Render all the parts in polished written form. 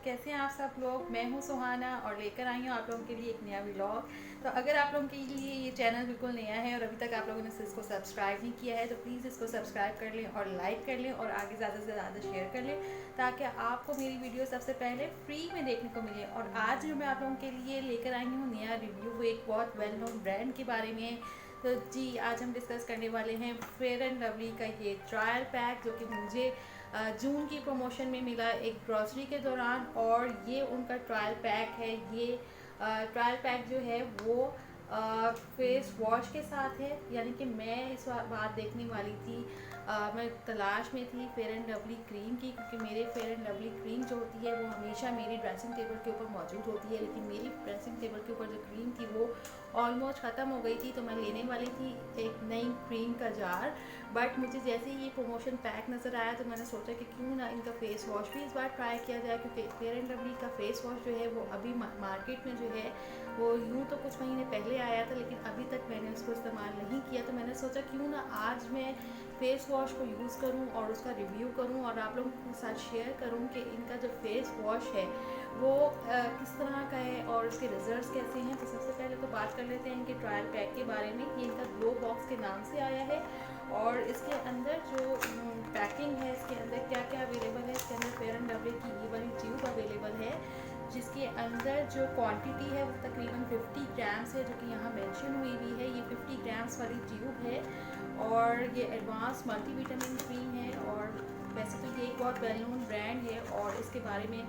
कैसे हैं आप सब लोग। मैं हूं सुहाना और लेकर आई हूं आप लोगों के लिए एक नया व्लॉग। तो अगर आप लोगों के लिए ये चैनल बिल्कुल नया है और अभी तक आप लोगों ने इसको सब्सक्राइब नहीं किया है तो प्लीज़ इसको सब्सक्राइब कर लें और लाइक कर लें और आगे ज़्यादा से ज़्यादा शेयर कर लें ताकि आपको मेरी वीडियो सबसे पहले फ्री में देखने को मिले। और आज जो मैं आप लोगों के लिए लेकर आई हूँ नया रिव्यू, वो एक बहुत वेल नोन ब्रांड के बारे में। तो जी आज हम डिस्कस करने वाले हैं फेयर एंड लवली का ये ट्रायल पैक, जो कि मुझे जून की प्रमोशन में मिला एक ग्रॉसरी के दौरान। और ये उनका ट्रायल पैक है। ये ट्रायल पैक जो है वो फेस वॉश के साथ है। यानी कि मैं इस बात देखने वाली थी, मैं तलाश में थी फेयर एंड लवली क्रीम की, क्योंकि मेरे फेयर एंड लवली क्रीम जो होती है वो हमेशा मेरी ड्रेसिंग टेबल के ऊपर मौजूद होती है। लेकिन मेरी ड्रेसिंग टेबल के ऊपर जो क्रीम थी वो ऑलमोस्ट ख़त्म हो गई थी, तो मैं लेने वाली थी एक नई क्रीम का जार। बट मुझे जैसे ही ये प्रमोशन पैक नज़र आया तो मैंने सोचा कि क्यों ना इनका फेस वॉश भी इस बार ट्राई किया जाए, क्योंकि फेयर एंड लवली का फेस वॉश जो है वो अभी मार्केट में जो है वो यूँ तो कुछ महीने पहले आया था, लेकिन अभी तक मैंने उसको इस्तेमाल नहीं किया। तो मैंने सोचा क्यों ना आज मैं फेस वॉश को यूज़ करूं और उसका रिव्यू करूं और आप लोगों के साथ शेयर करूं कि इनका जो फेस वॉश है वो किस तरह का है और उसके रिजल्ट्स कैसे हैं। तो सबसे पहले तो बात कर लेते हैं इनके ट्रायल पैक के बारे में। ये इनका ग्लो बॉक्स के नाम से आया है और इसके अंदर जो पैकिंग है, इसके अंदर क्या क्या अवेलेबल है। इसके अंदर फेयर एंड लवली की ये वाली ट्यूब अवेलेबल है, जिसके अंदर जो क्वांटिटी है वो तकरीबन 50 ग्राम्स है, जो कि यहाँ मेंशन हुई भी है। ये 50 ग्राम्स वाली ट्यूब है और ये एडवांस मल्टीविटामिन क्रीम है। और वैसे तो ये एक बहुत वेल नोन ब्रांड है और इसके बारे में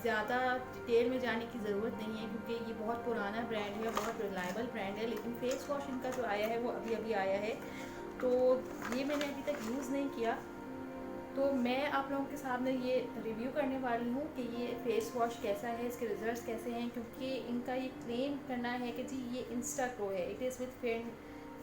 ज़्यादा डिटेल में जाने की ज़रूरत नहीं है, क्योंकि ये बहुत पुराना ब्रांड है, बहुत रिलायबल ब्रांड है। लेकिन फेस वॉश इनका जो आया है वो अभी अभी आया है, तो ये मैंने अभी तक यूज़ नहीं किया। तो मैं आप लोगों के सामने ये रिव्यू करने वाली हूँ कि ये फेस वॉश कैसा है, इसके रिजल्ट्स कैसे हैं। क्योंकि इनका ये क्लेम करना है कि जी ये इंस्टा ग्लो है, it is with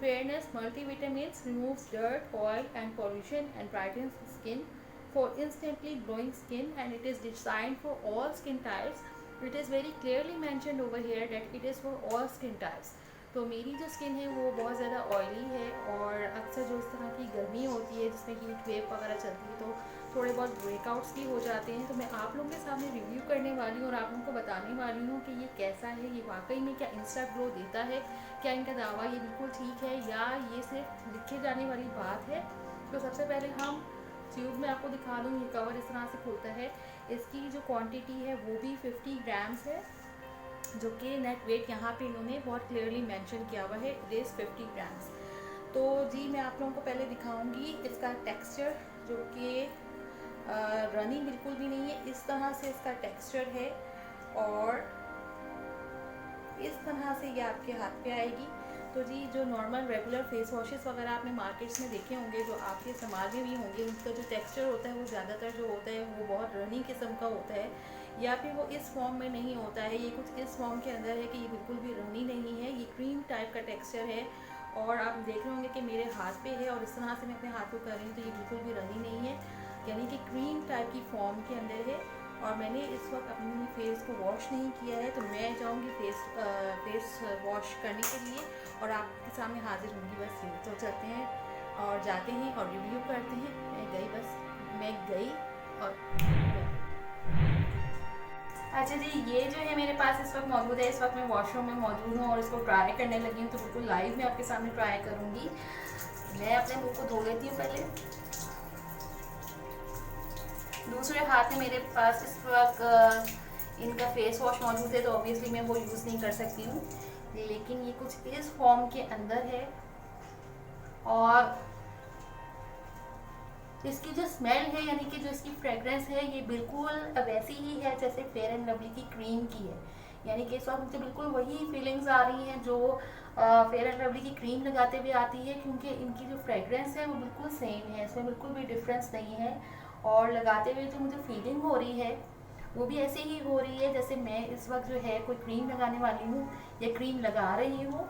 fairness multivitamins, removes dirt, oil and pollution and brightens skin for instantly glowing skin, and it is designed for all skin types. It is very clearly mentioned over here that it is for all skin types. तो मेरी जो skin है वो बहुत ज़्यादा oily है और अक्सर जो इस तरह की गर्मी होती है जिसमें हीट वेव वगैरह चलती है तो थोड़े बहुत ब्रेकआउट्स भी हो जाते हैं। तो मैं आप लोगों के सामने रिव्यू करने वाली हूँ और आप लोगों को बताने वाली हूँ कि ये कैसा है, ये वाकई में क्या इंस्टा ग्लो देता है, क्या इनका दावा ये बिल्कुल ठीक है या ये सिर्फ लिखे जाने वाली बात है। तो सबसे पहले हम ट्यूब में आपको दिखा दूँ, ये कवर इस तरह से खुलता है। इसकी जो क्वांटिटी है वो भी 50 ग्राम्स है, जो कि नेट वेट यहाँ पे इन्होंने बहुत क्लियरली मेंशन किया हुआ है, इट इज़ 50 ग्राम्स। तो जी मैं आप लोगों को पहले दिखाऊंगी इसका टेक्सचर, जो कि रनी बिल्कुल भी नहीं है। इस तरह से इसका टेक्सचर है और इस तरह से ये आपके हाथ पे आएगी। तो जी जो नॉर्मल रेगुलर फेस वॉशेस वगैरह आपने मार्केट्स में देखे होंगे, जो आपके इस्तेमाल में भी होंगे, उनका जो टेक्सचर होता है वो ज़्यादातर जो होता है वो बहुत रनी किस्म का होता है, या फिर वो इस फॉर्म में नहीं होता है। ये कुछ इस फॉर्म के अंदर है कि ये बिल्कुल भी रनी नहीं है, ये क्रीम टाइप का टेक्सचर है। और आप देख रहे होंगे कि मेरे हाथ पे है और इस तरह से मैं अपने हाथ को कर रही हूँ तो ये बिल्कुल भी रनी नहीं है, यानी कि क्रीम टाइप की फॉर्म के अंदर है। और मैंने इस वक्त अपने फेस को वॉश नहीं किया है, तो मैं जाऊँगी फेस वॉश करने के लिए और आपके सामने हाजिर होंगी। बस ये तो चलते हैं और जाते हैं और रिव्यू करते हैं। मैं गई और अच्छा जी, ये जो है मेरे पास इस वक्त मौजूद है। इस वक्त मैं वॉशरूम में मौजूद हूँ और इसको ट्राई करने लगी हूँ, तो बिल्कुल लाइव मैं आपके सामने ट्राई करूँगी। मैं अपने मुँह को धो लेती हूँ पहले। दूसरे हाथ में मेरे पास इस वक्त इनका फेस वॉश मौजूद है, तो ऑब्वियसली मैं वो यूज़ नहीं कर सकती हूँ, लेकिन ये कुछ इस फॉर्म के अंदर है। और इसकी जो स्मेल है, यानी कि जो इसकी फ्रेगरेंस है, ये बिल्कुल वैसी ही है जैसे फेयर एंड लवली की क्रीम की है। यानी कि इस वक्त मुझे बिल्कुल वही फीलिंग्स आ रही हैं जो फेयर एंड लवली की क्रीम लगाते हुए आती है, क्योंकि इनकी जो फ्रेगरेंस है वो बिल्कुल सेम है, इसमें बिल्कुल भी डिफरेंस नहीं है। और लगाते हुए जो मुझे फीलिंग हो रही है वो भी ऐसे ही हो रही है जैसे मैं इस वक्त जो है कोई क्रीम लगाने वाली हूँ या क्रीम लगा रही हूँ,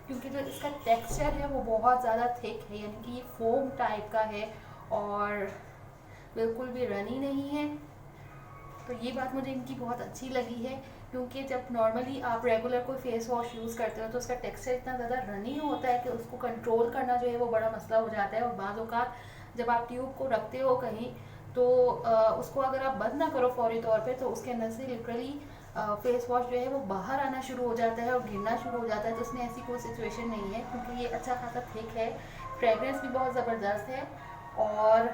क्योंकि जो इसका टेक्सचर है वो बहुत ज़्यादा थिक है, यानी कि ये फोम टाइप का है और बिल्कुल भी रनी नहीं है। तो ये बात मुझे इनकी बहुत अच्छी लगी है, क्योंकि जब नॉर्मली आप रेगुलर कोई फेस वॉश यूज़ करते हो तो उसका टेक्सचर इतना ज़्यादा रनी होता है कि उसको कंट्रोल करना जो है वो बड़ा मसला हो जाता है। और बाज़ औक़ात जब आप ट्यूब को रखते हो कहीं तो उसको अगर आप बंद ना करो फौरी तौर पे तो उसके अंदर से लिटरली फेस वॉश जो है वो बाहर आना शुरू हो जाता है और गिरना शुरू हो जाता है। तो उसमें ऐसी कोई सिचुएशन नहीं है, क्योंकि ये अच्छा खासा थिक है, फ्रेगरेंस भी बहुत ज़बरदस्त है। और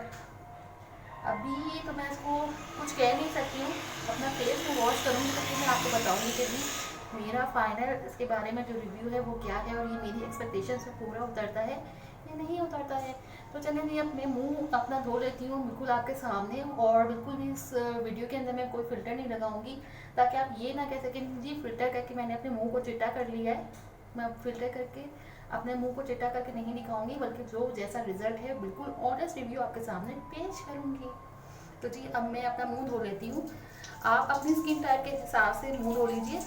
अभी तो मैं इसको कुछ कह नहीं सकती हूँ, अपना फेस को वॉश करूँगी तो फिर मैं आपको बताऊँगी कि भी मेरा फाइनल इसके बारे में जो रिव्यू है वो क्या है और ये मेरी एक्सपेक्टेशन से पूरा उतरता है या नहीं उतरता है। तो चलिए मैं अपने मुंह अपना धो लेती हूँ बिल्कुल आपके सामने, और बिल्कुल भी इस वीडियो के अंदर मैं कोई फ़िल्टर नहीं लगाऊंगी, ताकि आप ये ना कह सकें जी फ़िल्टर करके मैंने अपने मुँह को चिट्टा कर लिया है। मैं अब फ़िल्टर करके अपने मुंह को चिट्टा करके नहीं दिखाऊंगी, बल्कि जो जैसा रिजल्ट है बिल्कुल ऑनेस्ट रिव्यू आपके सामने पेश करूंगी। तो जी अब मैं अपना मुंह धो लेती हूँ। आप अपनी स्किन टाइप के हिसाब से मुंह धो लीजिए।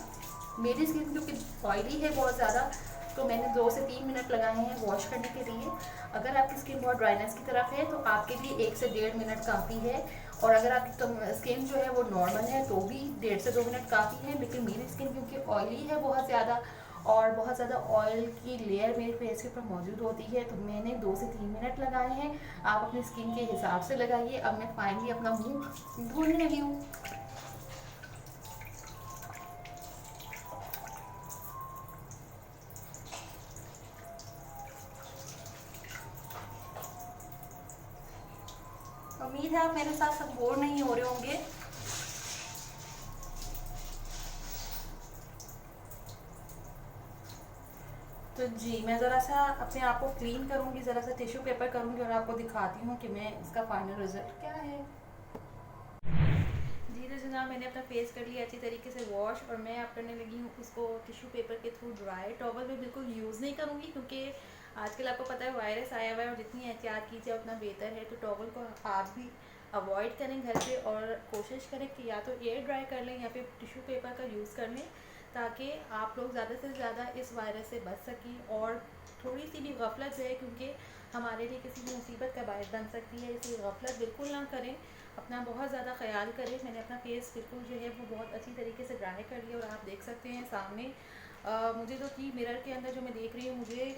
मेरी स्किन क्योंकि ऑयली है बहुत ज़्यादा, तो मैंने 2 से 3 मिनट लगाए हैं वॉश करने के लिए। अगर आपकी स्किन बहुत ड्राइनेस की तरफ है तो आपके लिए 1 से 1.5 मिनट काफ़ी है, और अगर आपकी स्किन जो है वो नॉर्मल है तो भी 1.5 से 2 मिनट काफ़ी है। लेकिन मेरी स्किन क्योंकि ऑयली है बहुत ज़्यादा, और बहुत ज़्यादा ऑयल की लेयर मेरे फेस के ऊपर मौजूद होती है, तो मैंने 2 से 3 मिनट लगाए हैं। आप अपनी स्किन के हिसाब से लगाइए। अब मैं फाइनली अपना मुंह धोने लगी हूँ। उम्मीद है आप मेरे साथ सब बोर नहीं हो रहे होंगे। तो जी मैं ज़रा सा अपने आप को क्लीन करूँगी, ज़रा सा टिश्यू पेपर करूँगी और आपको दिखाती हूँ कि मैं इसका फाइनल रिजल्ट क्या है। जी तो जनाब मैंने अपना फेस कर लिया अच्छी तरीके से वॉश, और मैं अब करने लगी हूँ उसको टिश्यू पेपर के थ्रू ड्राई। टॉवल में बिल्कुल यूज़ नहीं करूँगी, क्योंकि आजकल आपको पता है वायरस आया हुआ है और जितनी एहतियात कीजिए उतना बेहतर है। तो टॉवल को आप भी अवॉइड करें घर पे, और कोशिश करें कि या तो एयर ड्राई कर लें या फिर टिश्यू पेपर का यूज़ कर लें, ताकि आप लोग ज़्यादा से ज़्यादा इस वायरस से बच सकें। और थोड़ी सी भी गफलत है क्योंकि हमारे लिए किसी भी मुसीबत का बायस बन सकती है, इसलिए गफलत बिल्कुल ना करें, अपना बहुत ज़्यादा ख्याल करें। मैंने अपना फेस बिल्कुल जो है वो बहुत अच्छी तरीके से ड्राई कर लिया, और आप देख सकते हैं सामने मुझे तो कि मिरर के अंदर जो मैं देख रही हूँ मुझे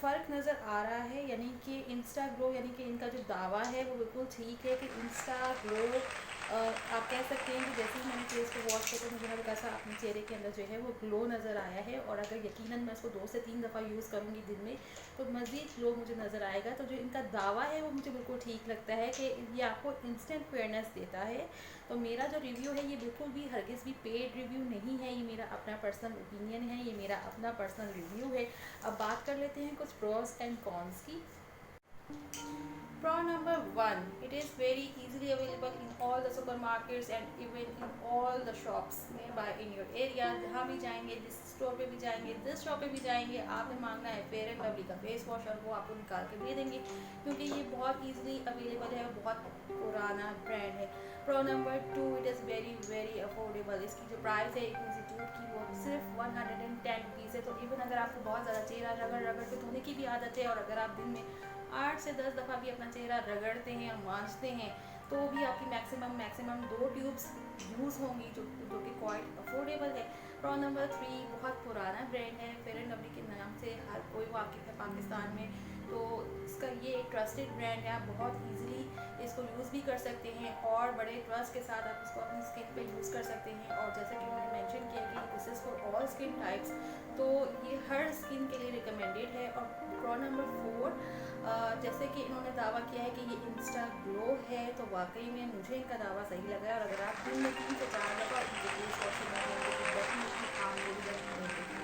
फ़र्क नज़र आ रहा है, यानी कि इंस्टा ग्लो, यानी कि इनका जो दावा है वो बिल्कुल ठीक है कि इंस्टा ग्लो आप कह सकते हैं कि जैसे ही मैंने फेस को वॉश किया तो मुझे हल्का सा अपने चेहरे के अंदर जो है वो ग्लो नज़र आया है। और अगर यकीनन मैं इसको 2 से 3 दफ़ा यूज़ करूँगी दिन में तो मज़ीद ग्लो मुझे नज़र आएगा। तो जो इनका दावा है वो मुझे बिल्कुल ठीक लगता है कि ये आपको इंस्टेंट फेयरनेस देता है। तो मेरा जो रिव्यू है ये बिल्कुल भी हरगिज़ भी पेड रिव्यू नहीं है, ये मेरा अपना पर्सनल ओपिनियन है, ये मेरा अपना पर्सनल रिव्यू है। अब बात कर लेते हैं कुछ प्रोस एंड कॉन्स की। Pro number one, it is very easily available in all the supermarkets and even in all the shops nearby in your area। जहाँ भी जाएंगे, जिस स्टोर पे भी जाएंगे, जिस शॉप पे भी जाएंगे, आपने मांगना है फेयर एंड लवली का फेस वॉश और वो आपको निकाल के दे देंगे, क्योंकि ये बहुत easily अवेलेबल है और बहुत पुराना ब्रांड है। Pro number two, it is very very affordable. इसकी जो प्राइस है एक इंस्टीट्यूट की वो सिर्फ 110 रुपीज़ है। तो इवन अगर आपको बहुत ज़्यादा चेहरा रगड़ रगड़ के धोने की भी आदत है, और अगर आप दिन में 8 से 10 दफ़ा भी अपना चेहरा रगड़ते हैं और मांजते हैं, तो भी आपकी मैक्सिमम 2 ट्यूब्स यूज़ होंगी, जो कि क्वाइट अफोर्डेबल है। प्रो नंबर 3, बहुत पुराना ब्रांड है, फेयर एंड लवली के नाम से हर कोई वाकिफ़ है पाकिस्तान में। तो इसका ये एक ट्रस्टेड ब्रांड है, आप बहुत ईजिली इसको यूज़ भी कर सकते हैं और बड़े ट्रस्ट के साथ आप इसको अपनी स्किन पे यूज़ कर सकते हैं। और जैसे कि उन्होंने मेंशन किया कि this is for all skin types, तो ये हर स्किन के लिए रिकमेंडेड है। और प्रो नंबर 4, जैसे कि इन्होंने दावा किया है कि ये इंस्टा ग्लो है, तो वाकई में मुझे इनका दावा सही लगा है। और अगर आप दिन में 3 से 4 दफ़ा इनके फेस वॉश लगाएंगे तो डेफिनेटली आप लोग देंगे।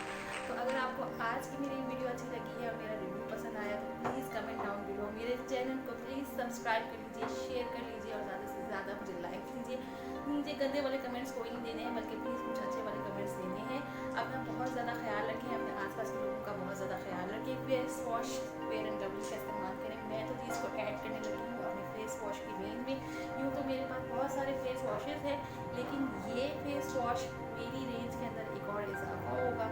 तो अगर आपको आज की मेरी वीडियो अच्छी लगी है और मेरा रिव्यू पसंद आया तो प्लीज़ कमेंट डाउन बिलो। मेरे चैनल को प्लीज़ सब्सक्राइब कर लीजिए, शेयर कर लीजिए और ज़्यादा से ज़्यादा मुझे लाइक कीजिए। मुझे गंदे वाले कमेंट्स कोई नहीं देने हैं, बल्कि प्लीज़ कुछ अच्छे वाले कमेंट्स देने हैं। अपना बहुत ज़्यादा ख्याल रखें, अपने आसपास के लोगों का बहुत ज़्यादा ख्याल रखें। Face wash fair and lovely का इस्तेमाल करें। मैं तो जी इसको ऐड करने लगी हूँ अपने फेस वॉश की रेंज में। यूँ तो मेरे पास बहुत सारे फेस वॉशेज़ हैं, लेकिन ये फेस वॉश मेरी रेंज के अंदर एक और इजाफा होगा।